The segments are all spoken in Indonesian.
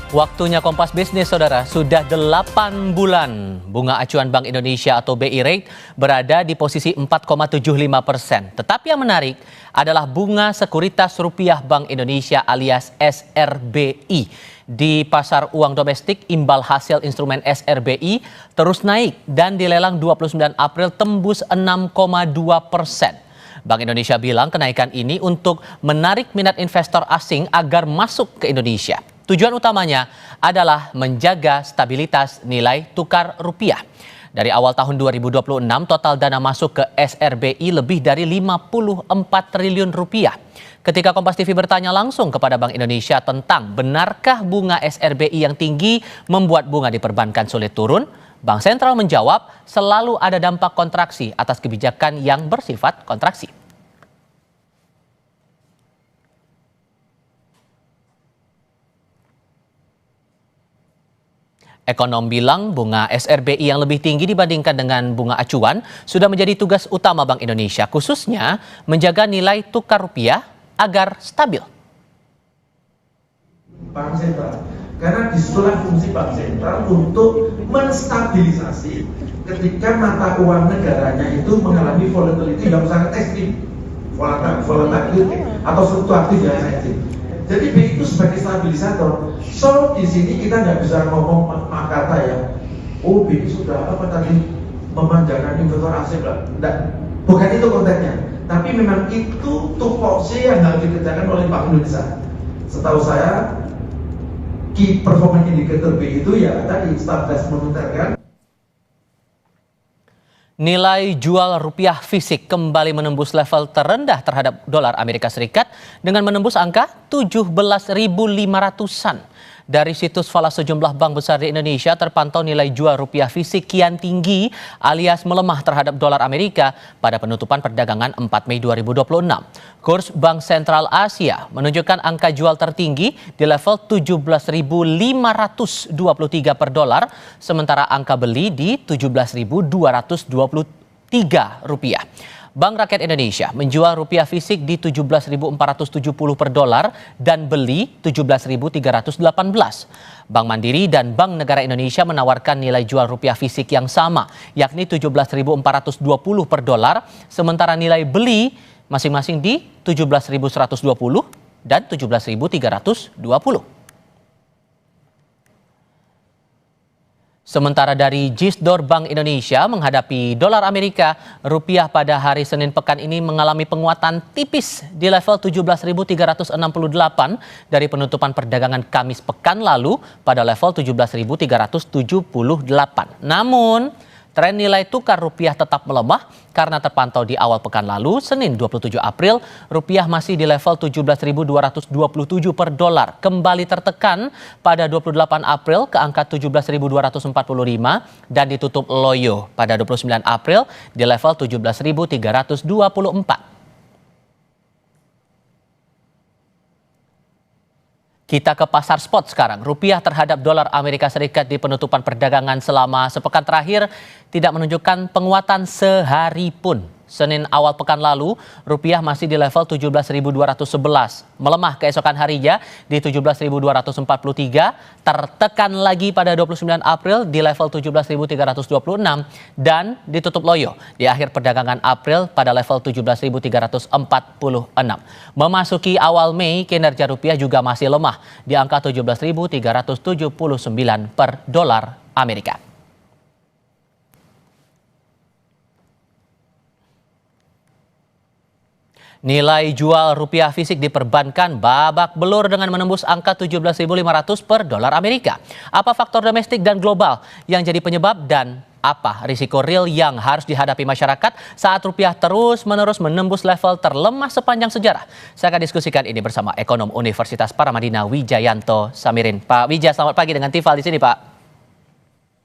Waktunya Kompas Bisnis, Saudara. Sudah 8 bulan bunga acuan Bank Indonesia atau BI Rate berada di posisi 4,75%. Tetapi yang menarik adalah bunga sekuritas rupiah Bank Indonesia alias SRBI. Di pasar uang domestik, imbal hasil instrumen SRBI terus naik dan dilelang 29 April tembus 6,2%. Bank Indonesia bilang kenaikan ini untuk menarik minat investor asing agar masuk ke Indonesia. Tujuan utamanya adalah menjaga stabilitas nilai tukar rupiah. Dari awal tahun 2026, total dana masuk ke SRBI lebih dari 54 triliun rupiah. Ketika Kompas TV bertanya langsung kepada Bank Indonesia tentang benarkah bunga SRBI yang tinggi membuat bunga di perbankan sulit turun, Bank Sentral menjawab selalu ada dampak kontraksi atas kebijakan yang bersifat kontraksi. Ekonom bilang bunga SRBI yang lebih tinggi dibandingkan dengan bunga acuan sudah menjadi tugas utama Bank Indonesia, khususnya menjaga nilai tukar rupiah agar stabil. Bank Sentral, karena disitulah fungsi Bank Sentral untuk menstabilisasi ketika mata uang negaranya itu mengalami volatility yang sangat ekstrim, volatility atau fluktuatif yang sangat ekstrim. Jadi BI itu sebagai stabilisator. So di sini kita nggak bisa ngomong kata ya, oh BI sudah apa tadi memanjakan investor asing lah. Bukan itu konteksnya. Tapi memang itu tupoksi yang harus dikerjakan oleh Bank Indonesia. Setahu saya, key performance indicator BI itu ya tadi stabilitas moneter kan. Nilai jual rupiah fisik kembali menembus level terendah terhadap dolar Amerika Serikat dengan menembus angka 17.500-an. Dari situs falas sejumlah bank besar di Indonesia terpantau nilai jual rupiah fisik kian tinggi alias melemah terhadap dolar Amerika pada penutupan perdagangan 4 Mei 2026. Kurs Bank Sentral Asia menunjukkan angka jual tertinggi di level 17.523 per dolar, sementara angka beli di 17.223 rupiah. Bank Rakyat Indonesia menjual rupiah fisik di 17.470 per dolar dan beli 17.318. Bank Mandiri dan Bank Negara Indonesia menawarkan nilai jual rupiah fisik yang sama, yakni 17.420 per dolar, sementara nilai beli masing-masing di 17.120 dan 17.320. Sementara dari Gisdor Bank Indonesia menghadapi dolar Amerika, rupiah pada hari Senin pekan ini mengalami penguatan tipis di level 17.368 dari penutupan perdagangan Kamis pekan lalu pada level 17.378. Namun, tren nilai tukar rupiah tetap melemah karena terpantau di awal pekan lalu, Senin 27 April, rupiah masih di level 17.227 per dolar. Kembali tertekan pada 28 April ke angka 17.245 dan ditutup loyo pada 29 April di level 17.324. Kita ke pasar spot sekarang. Rupiah terhadap dolar Amerika Serikat di penutupan perdagangan selama sepekan terakhir tidak menunjukkan penguatan sehari pun. Senin awal pekan lalu, rupiah masih di level 17.211. Melemah keesokan harinya di 17.243, tertekan lagi pada 29 April di level 17.326 dan ditutup loyo di akhir perdagangan April pada level 17.346. Memasuki awal Mei, kinerja rupiah juga masih lemah di angka 17.379 per dolar Amerika. Nilai jual rupiah fisik diperbankan babak belur dengan menembus angka 17.500 per dolar Amerika. Apa faktor domestik dan global yang jadi penyebab dan apa risiko real yang harus dihadapi masyarakat saat rupiah terus-menerus menembus level terlemah sepanjang sejarah? Saya akan diskusikan ini bersama ekonom Universitas Paramadina Wijayanto Samirin. Pak Wija, selamat pagi dengan Tifal di sini, Pak.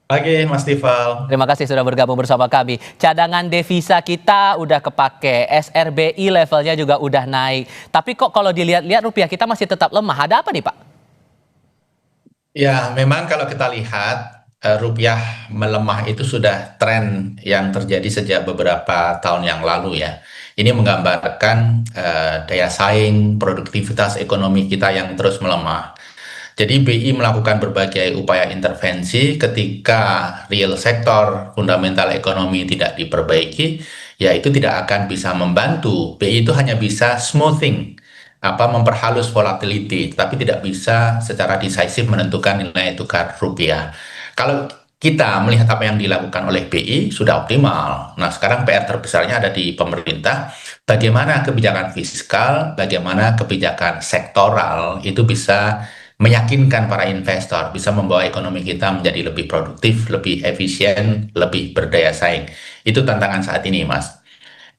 Pagi Mas Tifal. Terima kasih sudah bergabung bersama kami. Cadangan devisa kita udah kepake, SRBI levelnya juga udah naik. Tapi kok kalau dilihat-lihat rupiah kita masih tetap lemah. Ada apa nih, Pak? Ya, memang kalau kita lihat rupiah melemah itu sudah tren yang terjadi sejak beberapa tahun yang lalu ya. Ini menggambarkan daya saing, produktivitas ekonomi kita yang terus melemah. Jadi BI melakukan berbagai upaya intervensi ketika real sektor fundamental ekonomi tidak diperbaiki, ya itu tidak akan bisa membantu. BI itu hanya bisa smoothing, memperhalus volatility, tapi tidak bisa secara decisive menentukan nilai tukar rupiah. Kalau kita melihat apa yang dilakukan oleh BI sudah optimal. Nah, sekarang PR terbesarnya ada di pemerintah. Bagaimana kebijakan fiskal, bagaimana kebijakan sektoral itu bisa meyakinkan para investor, bisa membawa ekonomi kita menjadi lebih produktif, lebih efisien, lebih berdaya saing. Itu tantangan saat ini, Mas.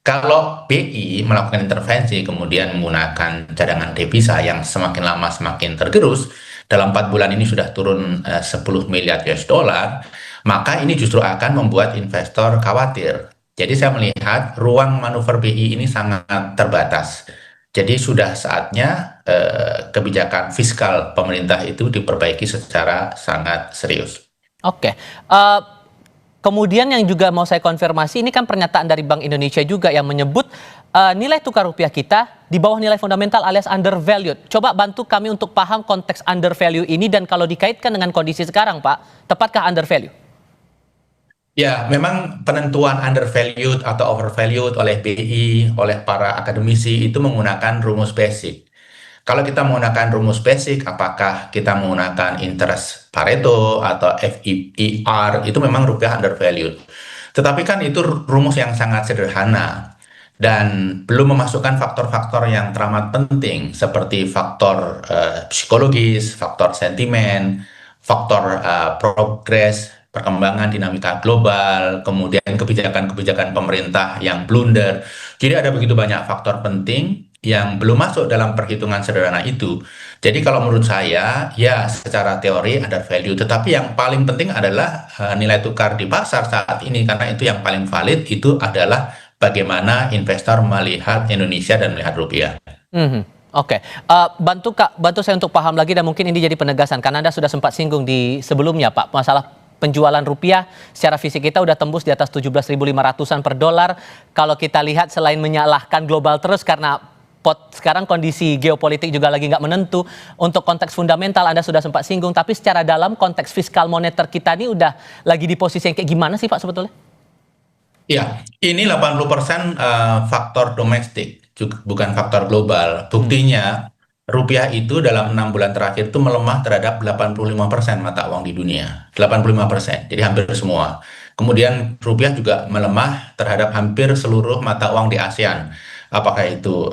Kalau BI melakukan intervensi kemudian menggunakan cadangan devisa yang semakin lama semakin tergerus, dalam 4 bulan ini sudah turun 10 miliar US dollar, maka ini justru akan membuat investor khawatir. Jadi saya melihat ruang manuver BI ini sangat terbatas. Jadi sudah saatnya kebijakan fiskal pemerintah itu diperbaiki secara sangat serius. Oke. Kemudian yang juga mau saya konfirmasi, ini kan pernyataan dari Bank Indonesia juga yang menyebut nilai tukar rupiah kita di bawah nilai fundamental alias undervalued. Coba bantu kami untuk paham konteks undervalue ini dan kalau dikaitkan dengan kondisi sekarang, Pak, tepatkah undervalue? Ya, memang penentuan undervalued atau overvalued oleh BI, oleh para akademisi itu menggunakan rumus basic. Kalau kita menggunakan rumus basic, apakah kita menggunakan interest Pareto atau FER, itu memang rupiah undervalued. Tetapi kan itu rumus yang sangat sederhana dan belum memasukkan faktor-faktor yang teramat penting seperti faktor psikologis, faktor sentimen, faktor progres, perkembangan dinamika global, kemudian kebijakan-kebijakan pemerintah yang blunder. Jadi ada begitu banyak faktor penting yang belum masuk dalam perhitungan sederhana itu. Jadi kalau menurut saya, ya secara teori ada value, tetapi yang paling penting adalah nilai tukar di pasar saat ini, karena itu yang paling valid, itu adalah bagaimana investor melihat Indonesia dan melihat rupiah. Oke. Bantu saya untuk paham lagi dan mungkin ini jadi penegasan, karena Anda sudah sempat singgung di sebelumnya, Pak, masalah penjualan rupiah secara fisik kita udah tembus di atas 17.500-an per dolar. Kalau kita lihat selain menyalahkan global terus karena sekarang kondisi geopolitik juga lagi nggak menentu, untuk konteks fundamental Anda sudah sempat singgung, tapi secara dalam konteks fiskal moneter kita ini udah lagi di posisi yang kayak gimana sih, Pak, sebetulnya? Ya, ini 80% faktor domestik, bukan faktor global. Buktinya rupiah itu dalam 6 bulan terakhir itu melemah terhadap 85% mata uang di dunia. 85%, jadi hampir semua. Kemudian rupiah juga melemah terhadap hampir seluruh mata uang di ASEAN. Apakah itu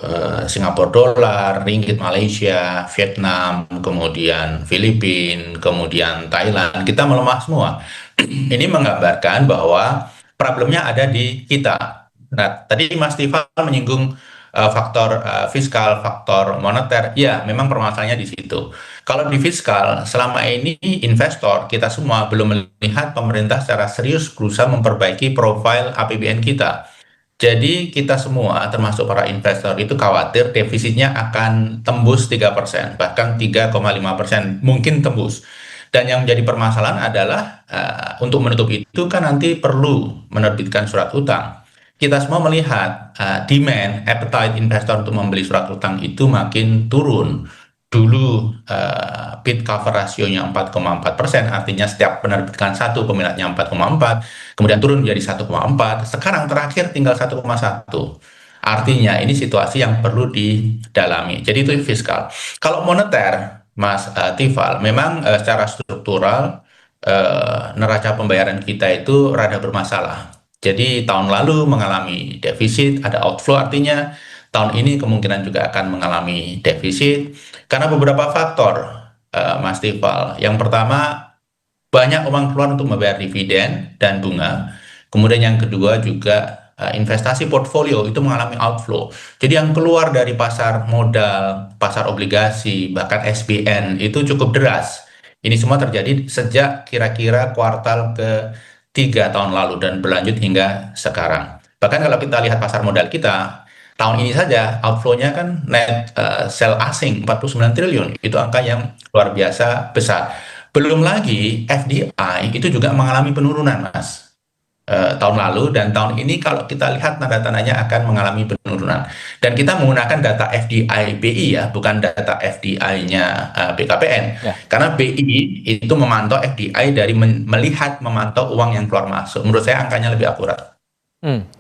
Singapura dolar, ringgit Malaysia, Vietnam, kemudian Filipina, kemudian Thailand, kita melemah semua. Ini menggambarkan bahwa problemnya ada di kita. Nah, tadi Mas Tifal menyinggung faktor fiskal, faktor moneter, ya memang permasalahannya di situ. Kalau di fiskal, selama ini investor, kita semua belum melihat pemerintah secara serius berusaha memperbaiki profil APBN kita. Jadi kita semua, termasuk para investor, itu khawatir defisitnya akan tembus 3%, bahkan 3,5%, mungkin tembus. Dan yang menjadi permasalahan adalah untuk menutup itu kan nanti perlu menerbitkan surat utang. Kita semua melihat demand, appetite investor untuk membeli surat utang itu makin turun. Dulu bid cover rasionya 4,4%, artinya setiap penerbitan satu peminatnya 4,4, kemudian turun menjadi 1,4, sekarang terakhir tinggal 1,1. Artinya ini situasi yang perlu didalami. Jadi itu fiskal. Kalau moneter, Mas Tifal, memang secara struktural neraca pembayaran kita itu rada bermasalah. Jadi tahun lalu mengalami defisit, ada outflow, artinya tahun ini kemungkinan juga akan mengalami defisit karena beberapa faktor, Mas Tifal. Yang pertama, banyak uang keluar untuk membayar dividen dan bunga. Kemudian yang kedua juga investasi portfolio itu mengalami outflow. Jadi yang keluar dari pasar modal, pasar obligasi, bahkan SBN itu cukup deras. Ini semua terjadi sejak kira-kira kuartal ke-3 tahun lalu dan berlanjut hingga sekarang. Bahkan kalau kita lihat pasar modal kita, tahun ini saja outflow-nya kan net sell asing 49 triliun. Itu angka yang luar biasa besar. Belum lagi FDI itu juga mengalami penurunan, Mas. tahun lalu, dan tahun ini kalau kita lihat tanda-tandanya akan mengalami penurunan. Dan kita menggunakan data FDI BI ya, bukan data FDI-nya BKPN. Ya. Karena BI itu memantau FDI dari memantau uang yang keluar masuk. Menurut saya angkanya lebih akurat.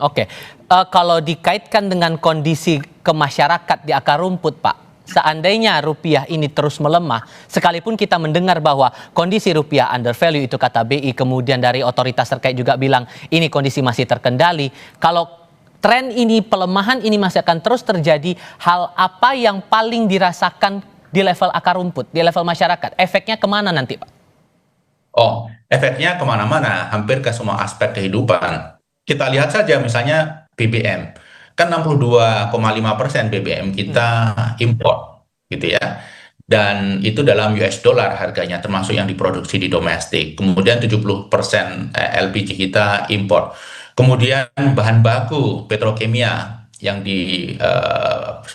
Oke. Kalau dikaitkan dengan kondisi ke masyarakat di akar rumput, Pak, seandainya rupiah ini terus melemah, sekalipun kita mendengar bahwa kondisi rupiah under value itu kata BI, kemudian dari otoritas terkait juga bilang ini kondisi masih terkendali. Kalau tren ini, pelemahan ini masih akan terus terjadi, hal apa yang paling dirasakan di level akar rumput, di level masyarakat? Efeknya kemana nanti, Pak? Oh, efeknya kemana-mana, hampir ke semua aspek kehidupan. Kita lihat saja misalnya BBM. Kan 62,5% BBM kita impor, gitu ya. Dan itu dalam US dollar harganya, termasuk yang diproduksi di domestik. Kemudian 70% LPG kita impor. Kemudian bahan baku petrokimia yang di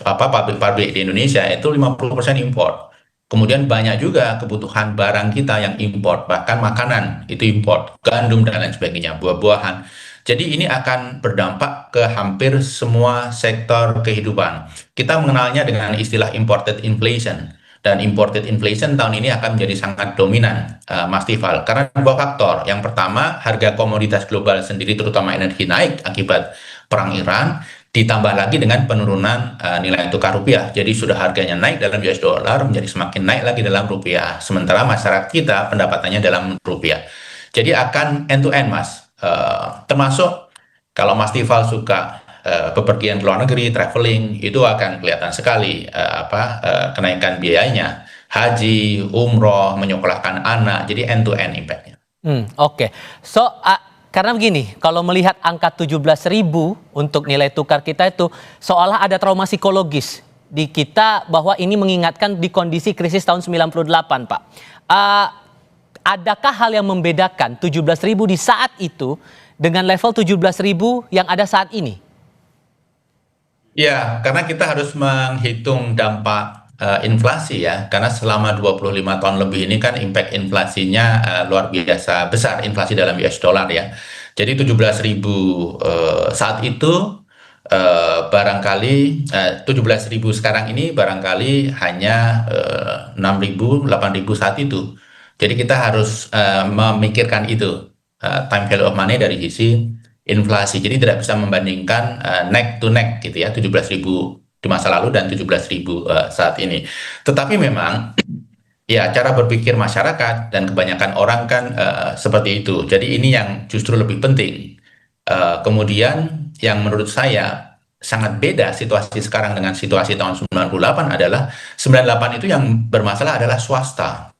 pabrik-pabrik di Indonesia itu 50% impor. Kemudian banyak juga kebutuhan barang kita yang impor, bahkan makanan itu impor, gandum dan lain sebagainya, buah-buahan. Jadi ini akan berdampak ke hampir semua sektor kehidupan. Kita mengenalnya dengan istilah imported inflation. Dan imported inflation tahun ini akan menjadi sangat dominan, Mas Tifal. Karena dua faktor. Yang pertama, harga komoditas global sendiri terutama energi naik akibat perang Iran. Ditambah lagi dengan penurunan nilai tukar rupiah. Jadi sudah harganya naik dalam US dollar menjadi semakin naik lagi dalam rupiah. Sementara masyarakat kita pendapatannya dalam rupiah. Jadi akan end to end, Mas. Termasuk kalau Mas Tifal suka bepergian ke luar negeri, traveling, itu akan kelihatan sekali kenaikan biayanya. Haji, umroh, menyekolahkan anak, jadi end to end impact-nya. Oke. So, karena begini, kalau melihat angka 17.000 untuk nilai tukar kita itu seolah ada trauma psikologis di kita bahwa ini mengingatkan di kondisi krisis tahun 98, Pak. Adakah hal yang membedakan 17.000 di saat itu dengan level 17.000 yang ada saat ini? Ya, karena kita harus menghitung dampak inflasi ya, karena selama 25 tahun lebih ini kan impact inflasinya luar biasa besar, inflasi dalam US dollar ya. Jadi 17.000 saat itu barangkali 17.000 sekarang ini barangkali hanya 6.000, 8.000 saat itu. Jadi kita harus memikirkan itu, time value of money dari sisi inflasi. Jadi tidak bisa membandingkan neck to neck gitu ya, 17.000 di masa lalu dan 17.000 saat ini. Tetapi memang ya cara berpikir masyarakat dan kebanyakan orang kan seperti itu. Jadi ini yang justru lebih penting. Kemudian yang menurut saya sangat beda situasi sekarang dengan situasi tahun 98 adalah 98 itu yang bermasalah adalah swasta.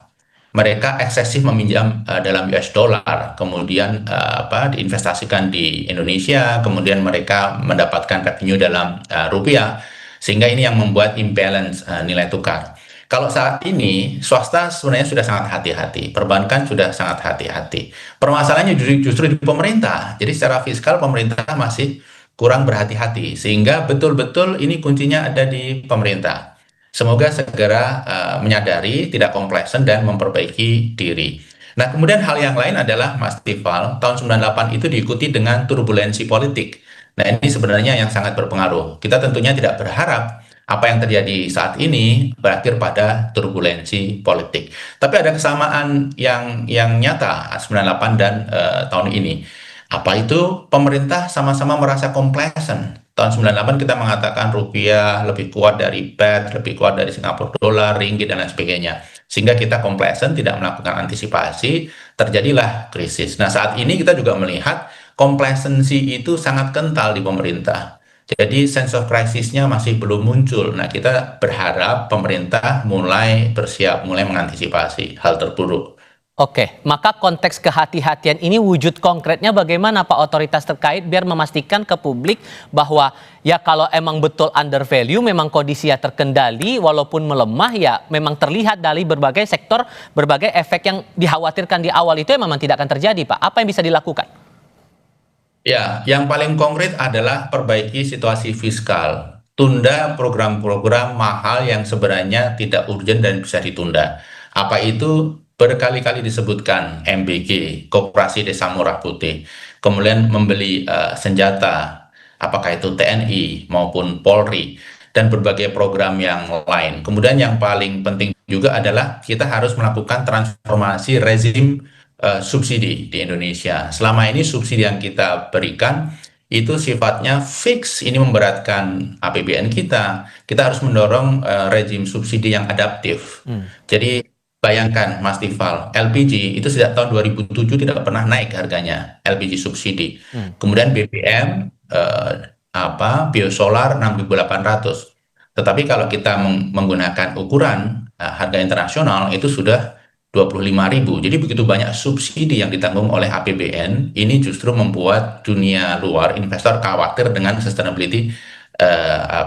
Mereka eksesif meminjam dalam US dollar, kemudian diinvestasikan di Indonesia, kemudian mereka mendapatkan revenue dalam rupiah, sehingga ini yang membuat imbalance nilai tukar. Kalau saat ini swasta sebenarnya sudah sangat hati-hati, perbankan sudah sangat hati-hati. Permasalahannya justru di pemerintah. Jadi secara fiskal pemerintah masih kurang berhati-hati, sehingga betul-betul ini kuncinya ada di pemerintah. Semoga segera menyadari, tidak kompleksen dan memperbaiki diri. Nah, kemudian hal yang lain adalah Mas Tifal, tahun 98 itu diikuti dengan turbulensi politik. Nah, ini sebenarnya yang sangat berpengaruh. Kita tentunya tidak berharap apa yang terjadi saat ini berakhir pada turbulensi politik. Tapi ada kesamaan yang nyata 98 dan tahun ini. Apa itu? Pemerintah sama-sama merasa complacent. Tahun 98 kita mengatakan rupiah lebih kuat dari BAT, lebih kuat dari Singapura dolar, ringgit, dan lain sebagainya. Sehingga kita complacent, tidak melakukan antisipasi, terjadilah krisis. Nah, saat ini kita juga melihat complacency itu sangat kental di pemerintah. Jadi sense of crisis-nya masih belum muncul. Nah, kita berharap pemerintah mulai bersiap, mulai mengantisipasi hal terburuk. Oke, maka konteks kehati-hatian ini wujud konkretnya bagaimana Pak otoritas terkait biar memastikan ke publik bahwa ya kalau emang betul under value memang kondisinya terkendali walaupun melemah ya memang terlihat dari berbagai sektor, berbagai efek yang dikhawatirkan di awal itu memang tidak akan terjadi Pak. Apa yang bisa dilakukan? Ya, yang paling konkret adalah perbaiki situasi fiskal. Tunda program-program mahal yang sebenarnya tidak urgent dan bisa ditunda. Apa itu? berkali-kali disebutkan MBG, Koperasi Desa Murah Putih, kemudian membeli senjata, apakah itu TNI maupun Polri, dan berbagai program yang lain. Kemudian yang paling penting juga adalah kita harus melakukan transformasi rezim subsidi di Indonesia. Selama ini subsidi yang kita berikan itu sifatnya fix, ini memberatkan APBN kita. Kita harus mendorong rezim subsidi yang adaptif. Jadi bayangkan Mas Tifal, LPG itu sejak tahun 2007 tidak pernah naik harganya, LPG subsidi. Kemudian BBM, biosolar 6.800. Tetapi kalau kita menggunakan ukuran harga internasional itu sudah 25.000. Jadi begitu banyak subsidi yang ditanggung oleh APBN, ini justru membuat dunia luar investor khawatir dengan sustainability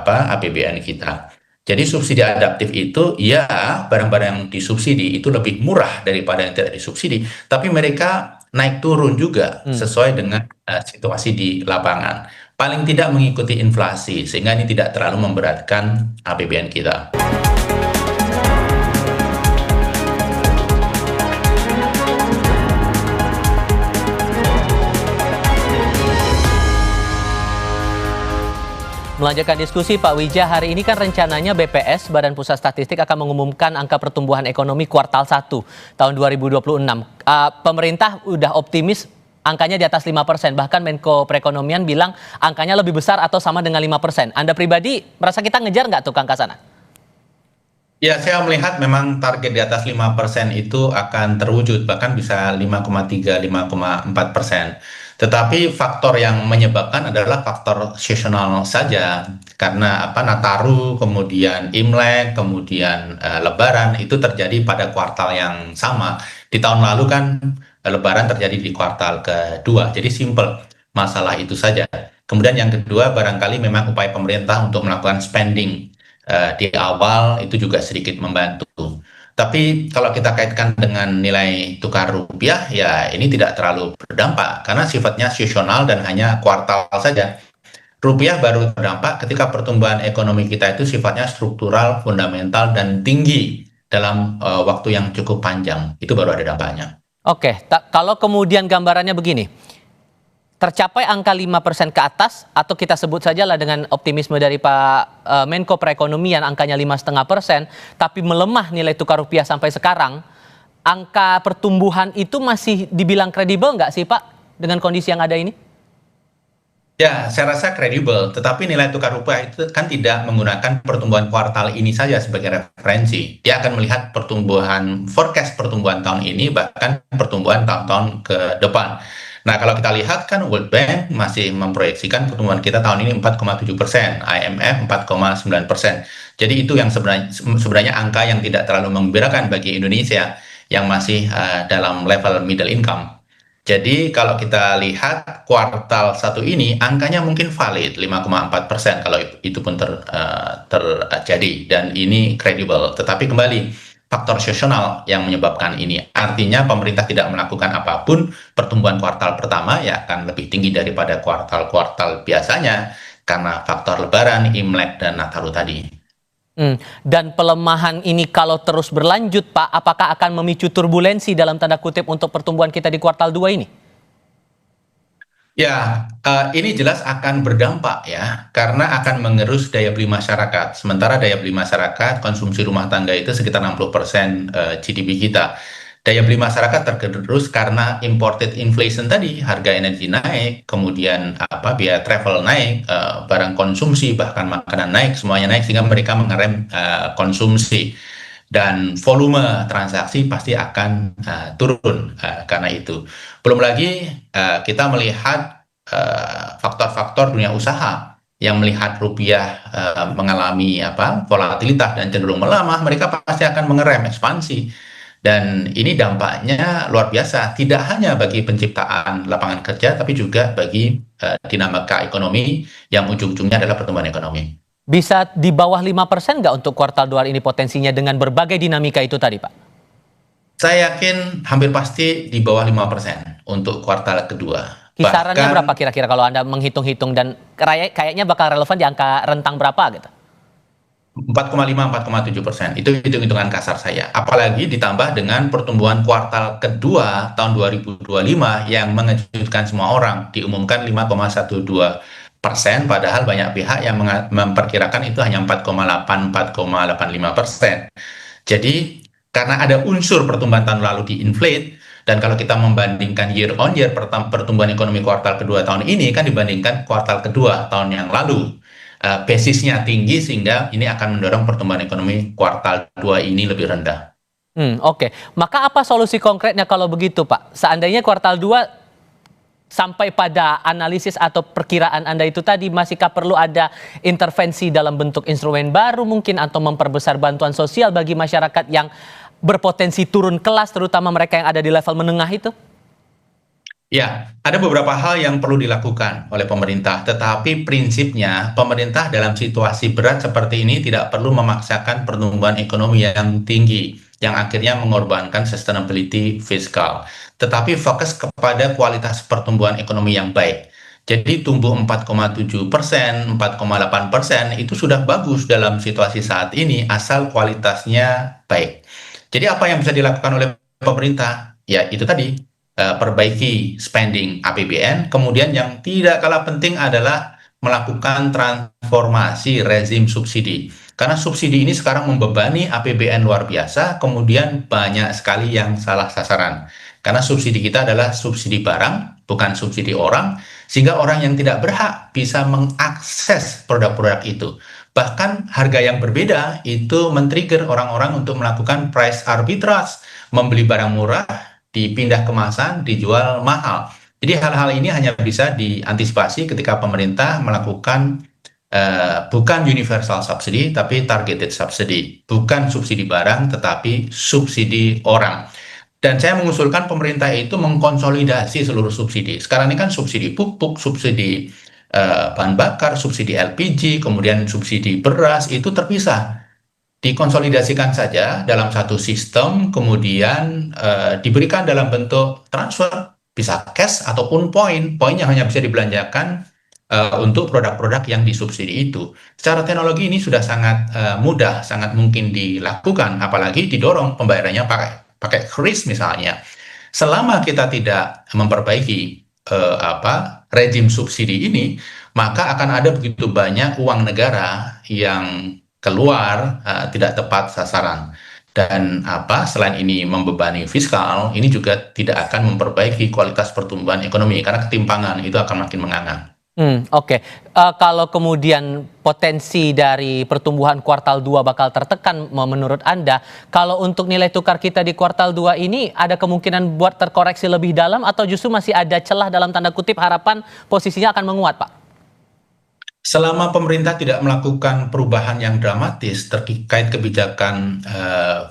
APBN kita. Jadi subsidi adaptif itu ya barang-barang yang disubsidi itu lebih murah daripada yang tidak disubsidi, tapi mereka naik turun juga sesuai dengan situasi di lapangan. Paling tidak mengikuti inflasi sehingga ini tidak terlalu memberatkan APBN kita. Melanjutkan diskusi Pak Wija, hari ini kan rencananya BPS, Badan Pusat Statistik, akan mengumumkan angka pertumbuhan ekonomi kuartal 1 tahun 2026. Pemerintah udah optimis angkanya di atas 5%, bahkan Menko Perekonomian bilang angkanya lebih besar atau sama dengan 5%. Anda pribadi merasa kita ngejar nggak tuh angka sana? Ya, saya melihat memang target di atas 5% itu akan terwujud, bahkan bisa 5,3, 5,4%. Tetapi faktor yang menyebabkan adalah faktor seasonal saja, karena Nataru, kemudian Imlek, kemudian Lebaran itu terjadi pada kuartal yang sama. Di tahun lalu kan Lebaran terjadi di kuartal kedua, jadi simple masalah itu saja. Kemudian yang kedua barangkali memang upaya pemerintah untuk melakukan spending di awal itu juga sedikit membantu. Tapi kalau kita kaitkan dengan nilai tukar rupiah, ya ini tidak terlalu berdampak karena sifatnya seasonal dan hanya kuartal saja. Rupiah baru berdampak ketika pertumbuhan ekonomi kita itu sifatnya struktural, fundamental, dan tinggi dalam waktu yang cukup panjang. Itu baru ada dampaknya. Oke, kalau kemudian gambarannya begini, tercapai angka 5% ke atas, atau kita sebut sajalah dengan optimisme dari Pak Menko Perekonomian angkanya 5,5%, tapi melemah nilai tukar rupiah sampai sekarang, angka pertumbuhan itu masih dibilang kredibel nggak sih Pak dengan kondisi yang ada ini? Ya, saya rasa kredibel, tetapi nilai tukar rupiah itu kan tidak menggunakan pertumbuhan kuartal ini saja sebagai referensi. Dia akan melihat pertumbuhan, forecast pertumbuhan tahun ini, bahkan pertumbuhan tahun-tahun ke depan. Nah, kalau kita lihat kan World Bank masih memproyeksikan pertumbuhan kita tahun ini 4,7%, IMF 4,9%. Jadi itu yang sebenarnya angka yang tidak terlalu menggembirakan bagi Indonesia yang masih dalam level middle income. Jadi kalau kita lihat kuartal 1 ini angkanya mungkin valid 5,4% kalau itu pun terjadi dan ini kredibel. Tetapi kembali faktor seasonal yang menyebabkan ini. Artinya pemerintah tidak melakukan apapun, pertumbuhan kuartal pertama ya akan lebih tinggi daripada kuartal-kuartal biasanya karena faktor Lebaran, Imlek, dan Nataru tadi. Dan pelemahan ini kalau terus berlanjut Pak, apakah akan memicu turbulensi dalam tanda kutip untuk pertumbuhan kita di kuartal 2 ini? Ya, ini jelas akan berdampak ya, karena akan mengerus daya beli masyarakat. Sementara daya beli masyarakat, konsumsi rumah tangga itu sekitar 60% GDP kita. Daya beli masyarakat tergerus karena imported inflation tadi, harga energi naik, kemudian biaya travel naik, barang konsumsi bahkan makanan naik, semuanya naik sehingga mereka mengerem konsumsi. Dan volume transaksi pasti akan turun karena itu. Belum lagi kita melihat faktor-faktor dunia usaha yang melihat rupiah mengalami volatilitas dan cenderung melemah, mereka pasti akan mengerem ekspansi. Dan ini dampaknya luar biasa, tidak hanya bagi penciptaan lapangan kerja, tapi juga bagi dinamika ekonomi yang ujung-ujungnya adalah pertumbuhan ekonomi. Bisa di bawah 5% nggak untuk kuartal 2 ini potensinya dengan berbagai dinamika itu tadi, Pak? Saya yakin hampir pasti di bawah 5% untuk kuartal kedua. Kisarannya berapa kira-kira kalau Anda menghitung-hitung dan kayaknya bakal relevan di angka rentang berapa gitu? 4,5-4,7%. Itu hitung-hitungan kasar saya. Apalagi ditambah dengan pertumbuhan kuartal kedua tahun 2025 yang mengejutkan semua orang. Diumumkan 5,12%, padahal banyak pihak yang memperkirakan itu hanya 4,8-4,85%. Jadi, karena ada unsur pertumbuhan tahun lalu diinflate, dan kalau kita membandingkan year on year pertumbuhan ekonomi kuartal kedua tahun ini kan dibandingkan kuartal kedua tahun yang lalu. Basisnya tinggi sehingga ini akan mendorong pertumbuhan ekonomi kuartal 2 ini lebih rendah. Oke. Maka apa solusi konkretnya kalau begitu, Pak? Seandainya kuartal 2 sampai pada analisis atau perkiraan Anda itu tadi, masihkah perlu ada intervensi dalam bentuk instrumen baru mungkin atau memperbesar bantuan sosial bagi masyarakat yang berpotensi turun kelas, terutama mereka yang ada di level menengah itu? Ya, ada beberapa hal yang perlu dilakukan oleh pemerintah, tetapi prinsipnya pemerintah dalam situasi berat seperti ini tidak perlu memaksakan pertumbuhan ekonomi yang tinggi, yang akhirnya mengorbankan sustainability fiskal, tetapi fokus kepada kualitas pertumbuhan ekonomi yang baik. Jadi tumbuh 4,7%, 4,8% itu sudah bagus dalam situasi saat ini, asal kualitasnya baik. Jadi apa yang bisa dilakukan oleh pemerintah? Ya, itu tadi. Perbaiki spending APBN, kemudian yang tidak kalah penting adalah melakukan transformasi rezim subsidi. Karena subsidi ini sekarang membebani APBN luar biasa, kemudian banyak sekali yang salah sasaran. Karena subsidi kita adalah subsidi barang, bukan subsidi orang, sehingga orang yang tidak berhak bisa mengakses produk-produk itu. Bahkan harga yang berbeda itu men-trigger orang-orang untuk melakukan price arbitrage, membeli barang murah, dipindah kemasan, dijual mahal. Jadi hal-hal ini hanya bisa diantisipasi ketika pemerintah melakukan bukan universal subsidy, tapi targeted subsidy. Bukan subsidi barang, tetapi subsidi orang. Dan saya mengusulkan pemerintah itu mengkonsolidasi seluruh subsidi. Sekarang ini kan subsidi pupuk, subsidi bahan bakar, subsidi LPG, kemudian subsidi beras, itu terpisah. Dikonsolidasikan saja dalam satu sistem, kemudian diberikan dalam bentuk transfer, bisa cash ataupun poin yang hanya bisa dibelanjakan untuk produk-produk yang disubsidi itu. Secara teknologi ini sudah sangat mudah, sangat mungkin dilakukan, apalagi didorong pembayarannya pakai kris misalnya. Selama kita tidak memperbaiki rezim subsidi ini, maka akan ada begitu banyak uang negara yang keluar tidak tepat sasaran. Dan selain ini membebani fiskal, ini juga tidak akan memperbaiki kualitas pertumbuhan ekonomi karena ketimpangan itu akan makin menganga. Oke. Kalau kemudian potensi dari pertumbuhan kuartal 2 bakal tertekan menurut Anda, kalau untuk nilai tukar kita di kuartal 2 ini ada kemungkinan buat terkoreksi lebih dalam atau justru masih ada celah dalam tanda kutip harapan posisinya akan menguat, Pak? Selama pemerintah tidak melakukan perubahan yang dramatis terkait kebijakan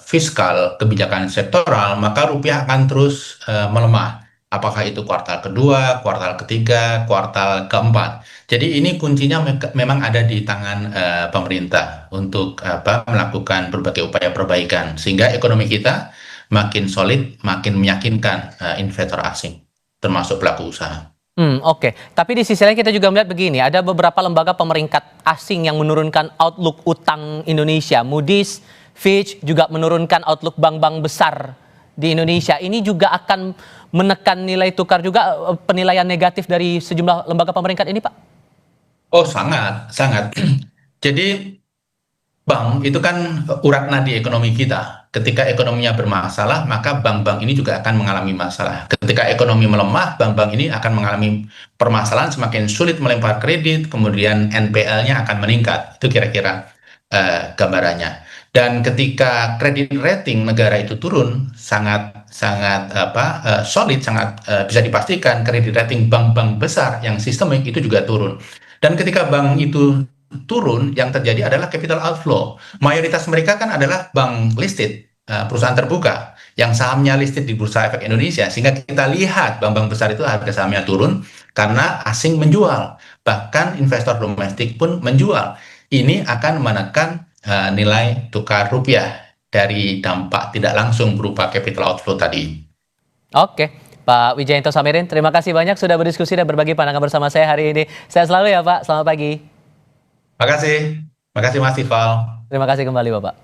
fiskal, kebijakan sektoral, maka rupiah akan terus melemah. Apakah itu kuartal kedua, kuartal ketiga, kuartal keempat. Jadi ini kuncinya memang ada di tangan pemerintah untuk melakukan berbagai upaya perbaikan. Sehingga ekonomi kita makin solid, makin meyakinkan investor asing, termasuk pelaku usaha. Oke. Tapi di sisi lain kita juga melihat begini, ada beberapa lembaga pemeringkat asing yang menurunkan outlook utang Indonesia. Moody's, Fitch juga menurunkan outlook bank-bank besar di Indonesia. Ini juga akan menekan nilai tukar juga, penilaian negatif dari sejumlah lembaga pemeringkat ini, Pak? Oh, sangat, sangat. Jadi bank itu kan urat nadi ekonomi kita. Ketika ekonominya bermasalah, maka bank-bank ini juga akan mengalami masalah. Ketika ekonomi melemah, bank-bank ini akan mengalami permasalahan, semakin sulit melempar kredit, kemudian NPL-nya akan meningkat. Itu kira-kira gambarannya. Dan ketika kredit rating negara itu turun, sangat solid, sangat bisa dipastikan kredit rating bank-bank besar yang sistemik itu juga turun. Dan ketika bank itu turun, yang terjadi adalah capital outflow. Mayoritas mereka kan adalah bank listed, perusahaan terbuka, yang sahamnya listed di Bursa Efek Indonesia, sehingga kita lihat bank-bank besar itu harga sahamnya turun karena asing menjual, bahkan investor domestik pun menjual. Ini akan menekan nilai tukar rupiah dari dampak tidak langsung berupa capital outflow tadi. Oke. Pak Wijayanto Samirin, terima kasih banyak sudah berdiskusi dan berbagi pandangan bersama saya hari ini. Sehat selalu ya Pak, selamat pagi. Terima kasih Mas Ival. Terima kasih kembali Bapak.